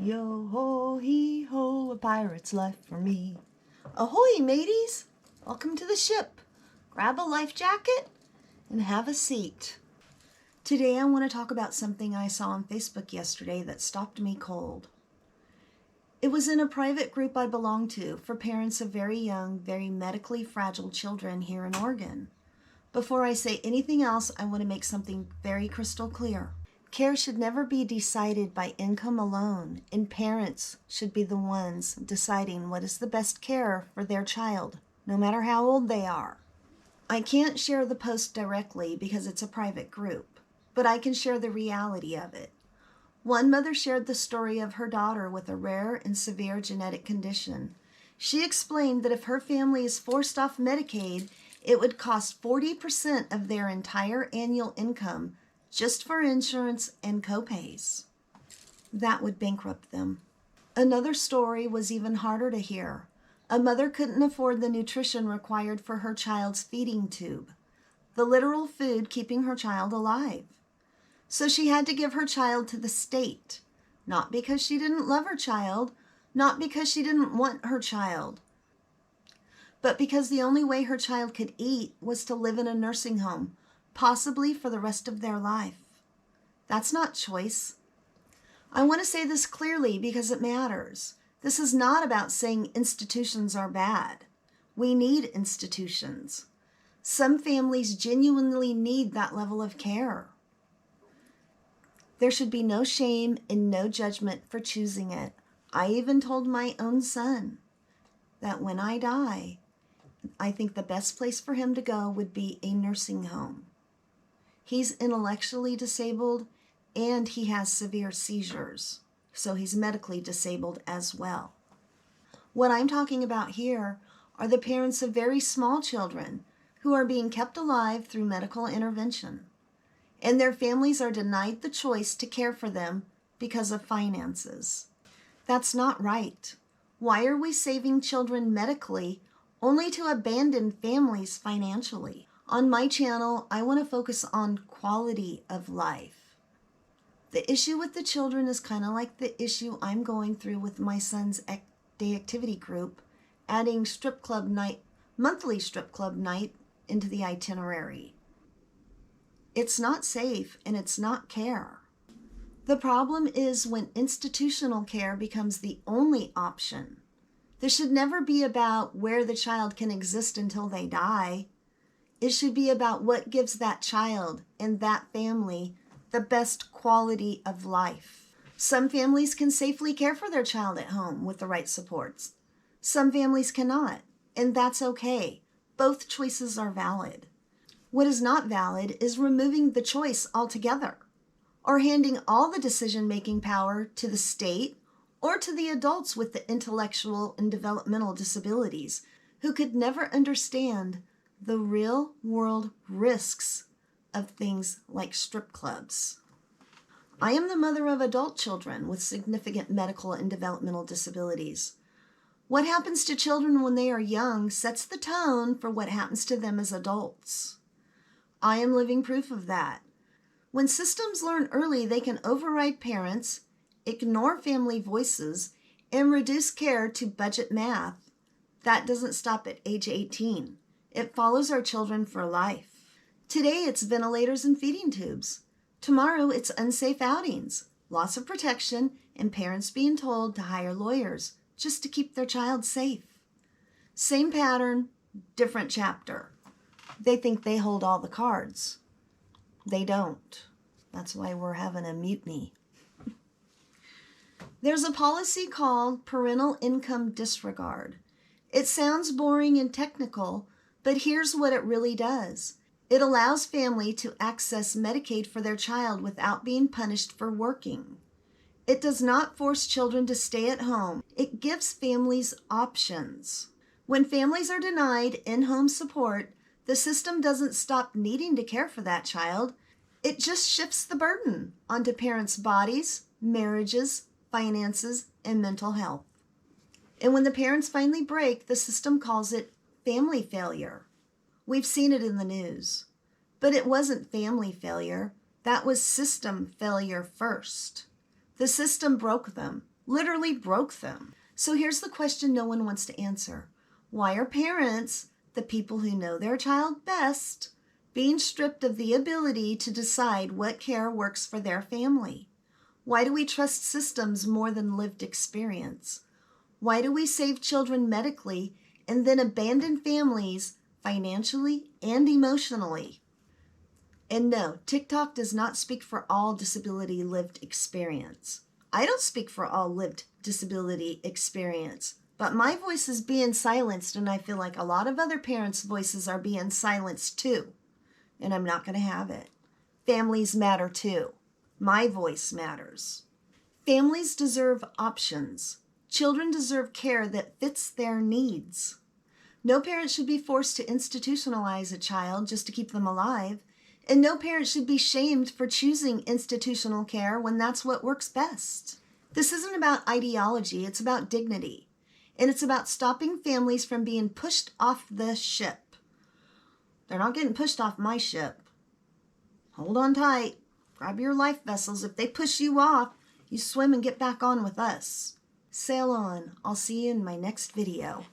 Yo ho hee ho, a pirate's life for me. Ahoy, mateys! Welcome to the ship. Grab a life jacket and have a seat. Today I want to talk about something I saw on Facebook yesterday that stopped me cold. It was in a private group I belong to for parents of very young, very medically fragile children here in Oregon. Before I say anything else, I want to make something very crystal clear. Care should never be decided by income alone, and parents should be the ones deciding what is the best care for their child, no matter how old they are. I can't share the post directly because it's a private group, but I can share the reality of it. One mother shared the story of her daughter with a rare and severe genetic condition. She explained that if her family is forced off Medicaid, it would cost 40% of their entire annual income just for insurance and copays. That would bankrupt them. Another story was even harder to hear. A mother couldn't afford the nutrition required for her child's feeding tube, the literal food keeping her child alive. So she had to give her child to the state, not because she didn't love her child, not because she didn't want her child, but because the only way her child could eat was to live in a nursing home, possibly for the rest of their life. That's not choice. I want to say this clearly because it matters. This is not about saying institutions are bad. We need institutions. Some families genuinely need that level of care. There should be no shame and no judgment for choosing it. I even told my own son that when I die, I think the best place for him to go would be a nursing home. He's intellectually disabled and he has severe seizures, so he's medically disabled as well. What I'm talking about here are the parents of very small children who are being kept alive through medical intervention, and their families are denied the choice to care for them because of finances. That's not right. Why are we saving children medically only to abandon families financially? On my channel, I want to focus on quality of life. The issue with the children is kind of like the issue I'm going through with my son's day activity group, adding monthly strip club night into the itinerary. It's not safe and it's not care. The problem is when institutional care becomes the only option. This should never be about where the child can exist until they die. It should be about what gives that child and that family the best quality of life. Some families can safely care for their child at home with the right supports. Some families cannot, and that's okay. Both choices are valid. What is not valid is removing the choice altogether, or handing all the decision-making power to the state or to the adults with the intellectual and developmental disabilities who could never understand the real-world risks of things like strip clubs. I am the mother of adult children with significant medical and developmental disabilities. What happens to children when they are young sets the tone for what happens to them as adults. I am living proof of that. When systems learn early, they can override parents, ignore family voices, and reduce care to budget math. That doesn't stop at age 18. It follows our children for life. Today it's ventilators and feeding tubes. Tomorrow it's unsafe outings, loss of protection, and parents being told to hire lawyers just to keep their child safe. Same pattern, different chapter. They think they hold all the cards. They don't. That's why we're having a mutiny. There's a policy called parental income disregard. It sounds boring and technical, but here's what it really does. It allows family to access Medicaid for their child without being punished for working. It does not force children to stay at home. It gives families options. When families are denied in-home support, the system doesn't stop needing to care for that child. It just shifts the burden onto parents' bodies, marriages, finances, and mental health. And when the parents finally break, the system calls it family failure. We've seen it in the news. But it wasn't family failure. That was system failure first. The system broke them. literally broke them. So here's the question no one wants to answer. Why are parents, the people who know their child best, being stripped of the ability to decide what care works for their family? Why do we trust systems more than lived experience? Why do we save children medically and then abandon families financially and emotionally? And no, TikTok does not speak for all disability lived experience. I don't speak for all lived disability experience, but my voice is being silenced, and I feel like a lot of other parents' voices are being silenced too, and I'm not going to have it. Families matter too. My voice matters. Families deserve options. Children deserve care that fits their needs. No parent should be forced to institutionalize a child just to keep them alive, and no parent should be shamed for choosing institutional care when that's what works best. This isn't about ideology, it's about dignity, and it's about stopping families from being pushed off the ship. They're not getting pushed off my ship. Hold on tight. Grab your life vessels. If they push you off, you swim and get back on with us. Sail on. I'll see you in my next video.